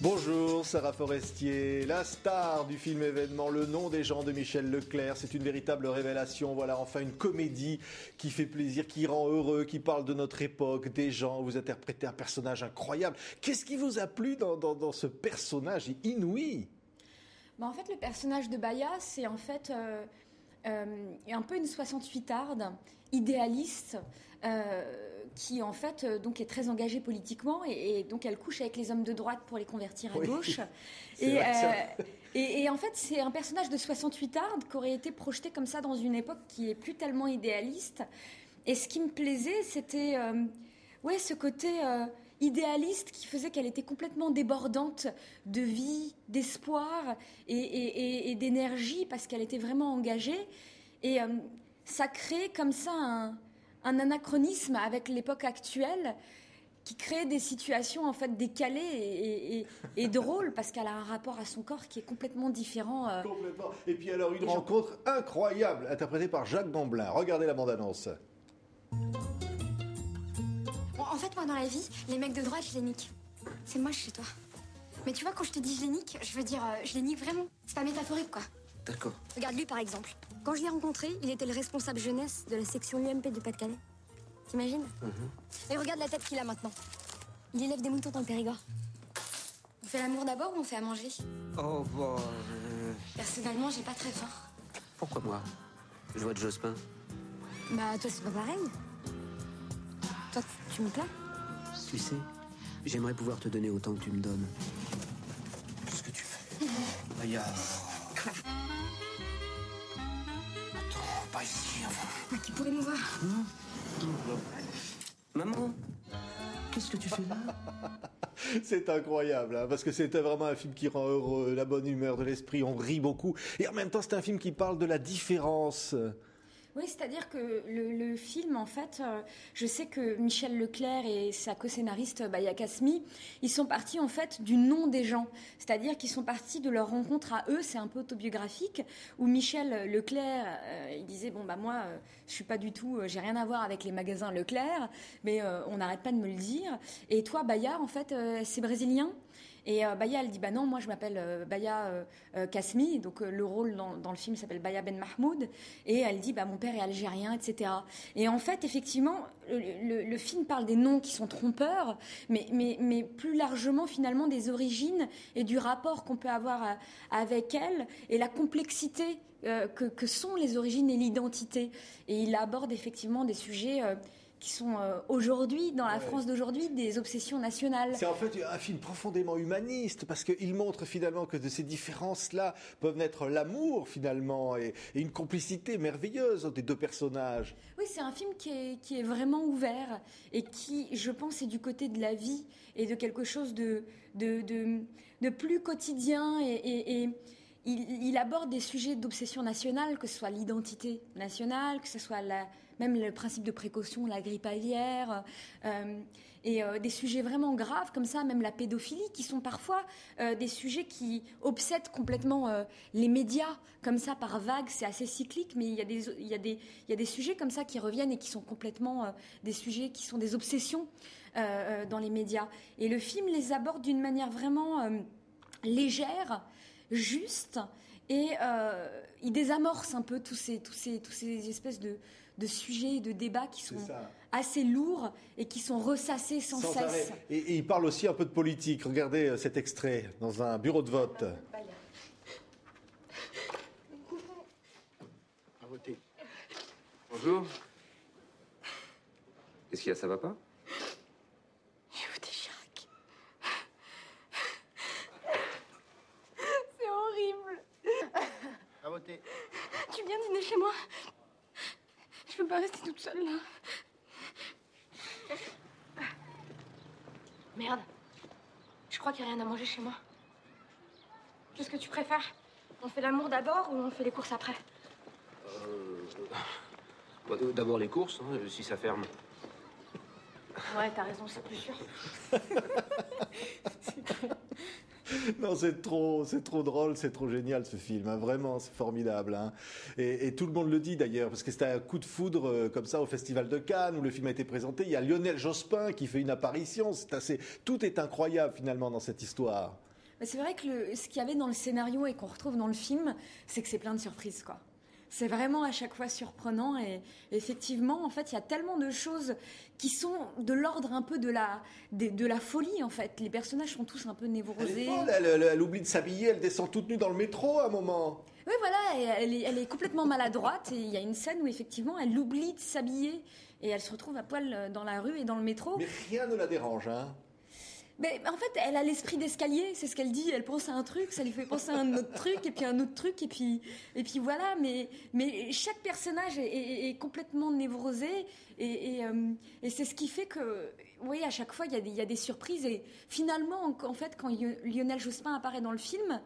Bonjour, Sarah Forestier, la star du film événement Le nom des gens de Michel Leclerc. C'est une véritable révélation. Voilà, enfin une comédie qui fait plaisir, qui rend heureux, qui parle de notre époque, des gens. Vous interprétez un personnage incroyable. Qu'est-ce qui vous a plu dans ce personnage inouï? En fait, le personnage de Baya, c'est en fait un peu une 68arde, idéaliste, qui en fait donc est très engagée politiquement et donc elle couche avec les hommes de droite pour les convertir à gauche. Et en fait, c'est un personnage de 68arde qui aurait été projeté comme ça dans une époque qui est plus tellement idéaliste. Et ce qui me plaisait, c'était ce côté idéaliste qui faisait qu'elle était complètement débordante de vie, d'espoir et d'énergie parce qu'elle était vraiment engagée. Et ça crée comme ça un anachronisme avec l'époque actuelle qui crée des situations en fait décalées et drôles parce qu'elle a un rapport à son corps qui est complètement différent. Complètement. Et puis alors une rencontre incroyable interprétée par Jacques Gamblin. Regardez la bande-annonce. En fait, moi, dans la vie, les mecs de droite, je les nique. C'est moche chez toi. Mais tu vois, quand je te dis je les nique, je veux dire, je les nique vraiment. C'est pas métaphorique, quoi. D'accord. Regarde lui, par exemple. Quand je l'ai rencontré, il était le responsable jeunesse de la section UMP du Pas-de-Calais. T'imagines? Et regarde la tête qu'il a maintenant. Il élève des moutons dans le Périgord. On fait l'amour d'abord ou on fait à manger? Oh, bah... Personnellement, j'ai pas très faim. Pourquoi moi? Je vois de Jospin. Bah, toi, c'est pas pareil. Toi, tu me plains? Tu sais, j'aimerais pouvoir te donner autant que tu me donnes. Qu'est-ce que tu fais? Baya. Attends, pas ici, enfin. Qui pourrait nous voir? Maman, qu'est-ce que tu fais là? C'est incroyable, hein, parce que c'était vraiment un film qui rend heureux, la bonne humeur de l'esprit, on rit beaucoup. Et en même temps, c'est un film qui parle de la différence. Oui, c'est-à-dire que le film, en fait, je sais que Michel Leclerc et sa co-scénariste Baya Kasmi, ils sont partis en fait du nom des gens, c'est-à-dire qu'ils sont partis de leur rencontre à eux, c'est un peu autobiographique, où Michel Leclerc, il disait moi, je suis pas du tout, j'ai rien à voir avec les magasins Leclerc, mais on n'arrête pas de me le dire. Et toi, Baya, en fait, c'est brésilien. Et Baya, elle dit non, moi je m'appelle Baya Kasmi, donc le rôle dans le film s'appelle Baya Ben Mahmoud, et elle dit mon père est algérien, etc. Et en fait, effectivement, le film parle des noms qui sont trompeurs, mais plus largement finalement des origines et du rapport qu'on peut avoir avec elles et la complexité que sont les origines et l'identité. Et il aborde effectivement des sujets qui sont aujourd'hui, dans la France d'aujourd'hui, des obsessions nationales. C'est en fait un film profondément humaniste, parce qu'il montre finalement que de ces différences-là peuvent naître l'amour, finalement, et une complicité merveilleuse des deux personnages. Oui, c'est un film qui est vraiment ouvert, et qui, je pense, est du côté de la vie, et de quelque chose de plus quotidien, et il aborde des sujets d'obsession nationale, que ce soit l'identité nationale, que ce soit même le principe de précaution, la grippe aviaire, et des sujets vraiment graves comme ça, même la pédophilie, qui sont parfois des sujets qui obsèdent complètement les médias, comme ça, par vagues. C'est assez cyclique, mais il y a des sujets comme ça qui reviennent et qui sont complètement des sujets qui sont des obsessions dans les médias. Et le film les aborde d'une manière vraiment légère, juste, et il désamorce un peu tous ces espèces de sujets et de débats qui sont assez lourds et qui sont ressassés sans cesse. Et il parle aussi un peu de politique. Regardez cet extrait dans un bureau de vote. À voter. Bonjour. Qu'est-ce qu'il y a, ça va pas? À voter. Tu viens dîner chez moi? Je peux pas rester toute seule là. Merde. Je crois qu'il n'y a rien à manger chez moi. Qu'est-ce que tu préfères? On fait l'amour d'abord ou on fait les courses après? D'abord les courses, hein, si ça ferme. Ouais, t'as raison, c'est plus sûr. Non, c'est trop drôle, c'est trop génial ce film, hein, vraiment, c'est formidable. Hein. Et tout le monde le dit d'ailleurs, parce que c'était un coup de foudre comme ça au Festival de Cannes où le film a été présenté. Il y a Lionel Jospin qui fait une apparition, tout est incroyable finalement dans cette histoire. C'est vrai que ce qu'il y avait dans le scénario et qu'on retrouve dans le film, c'est que c'est plein de surprises, quoi. C'est vraiment à chaque fois surprenant et effectivement, en fait, il y a tellement de choses qui sont de l'ordre un peu de la folie, en fait. Les personnages sont tous un peu névrosés. Elle est folle, elle oublie de s'habiller, elle descend toute nue dans le métro à un moment. Oui, voilà, et elle est complètement maladroite et il y a une scène où effectivement elle oublie de s'habiller et elle se retrouve à poil dans la rue et dans le métro. Mais rien ne la dérange, hein. Mais en fait, elle a l'esprit d'escalier, c'est ce qu'elle dit. Elle pense à un truc, ça lui fait penser à un autre truc, et puis un autre truc, et puis voilà. Mais chaque personnage est complètement névrosé, et c'est ce qui fait que, oui, à chaque fois, il y a des surprises. Et finalement, en fait, quand Lionel Jospin apparaît dans le film,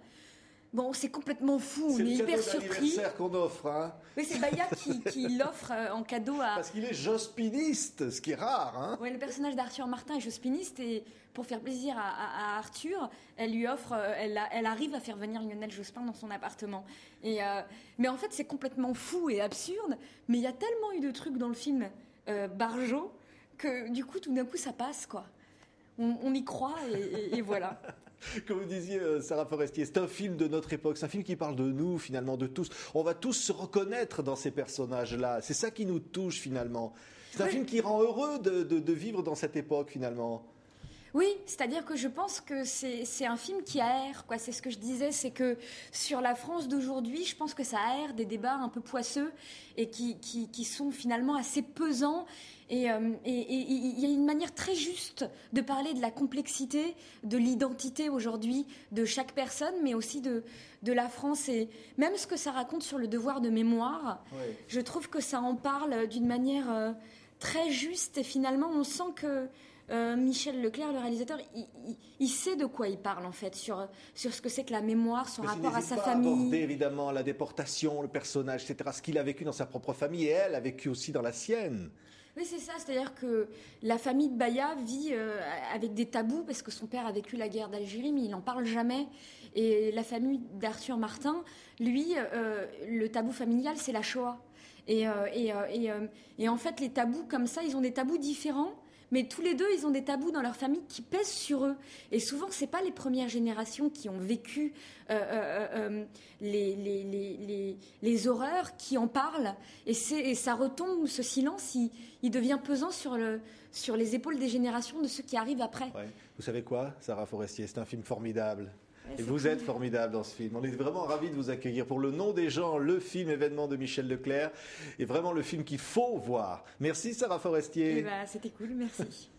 bon, c'est complètement fou, on est hyper surpris. C'est le cadeau d'anniversaire qu'on offre, hein. Oui, c'est Baya qui l'offre en cadeau à... Parce qu'il est jospiniste, ce qui est rare, hein. Oui, le personnage d'Arthur Martin est jospiniste et pour faire plaisir à Arthur, elle lui offre, elle arrive à faire venir Lionel Jospin dans son appartement. Mais en fait, c'est complètement fou et absurde, mais il y a tellement eu de trucs dans le film Barjo que du coup, tout d'un coup, ça passe, quoi. On y croit et voilà. Comme vous disiez, Sarah Forestier, c'est un film de notre époque, c'est un film qui parle de nous, finalement, de tous. On va tous se reconnaître dans ces personnages-là. C'est ça qui nous touche, finalement. C'est un film qui rend heureux de vivre dans cette époque, finalement. Oui, c'est-à-dire que je pense que c'est un film qui aère, quoi. C'est ce que je disais, c'est que sur la France d'aujourd'hui, je pense que ça aère des débats un peu poisseux et qui sont finalement assez pesants. Et il y a une manière très juste de parler de la complexité, de l'identité aujourd'hui de chaque personne, mais aussi de la France. Et même ce que ça raconte sur le devoir de mémoire, oui. Je trouve que ça en parle d'une manière très juste. Et finalement, on sent que Michel Leclerc, le réalisateur, il sait de quoi il parle en fait, sur ce que c'est que la mémoire, son rapport à sa famille. Aborder évidemment la déportation, le personnage, etc., ce qu'il a vécu dans sa propre famille et elle a vécu aussi dans la sienne. Oui, c'est ça, c'est-à-dire que la famille de Baya vit avec des tabous parce que son père a vécu la guerre d'Algérie, mais il n'en parle jamais. Et la famille d'Arthur Martin, lui, le tabou familial, c'est la Shoah. Et en fait, les tabous comme ça, ils ont des tabous différents. Mais tous les deux, ils ont des tabous dans leur famille qui pèsent sur eux. Et souvent, c'est pas les premières générations qui ont vécu les horreurs qui en parlent. Et ça retombe, ce silence, il devient pesant sur les épaules des générations de ceux qui arrivent après. Ouais. Vous savez quoi, Sarah Forestier, c'est un film formidable. Et vous êtes formidable dans ce film. On est vraiment ravis de vous accueillir pour Le Nom des gens, le film événement de Michel Leclerc. Et vraiment le film qu'il faut voir. Merci Sarah Forestier. C'était cool, merci.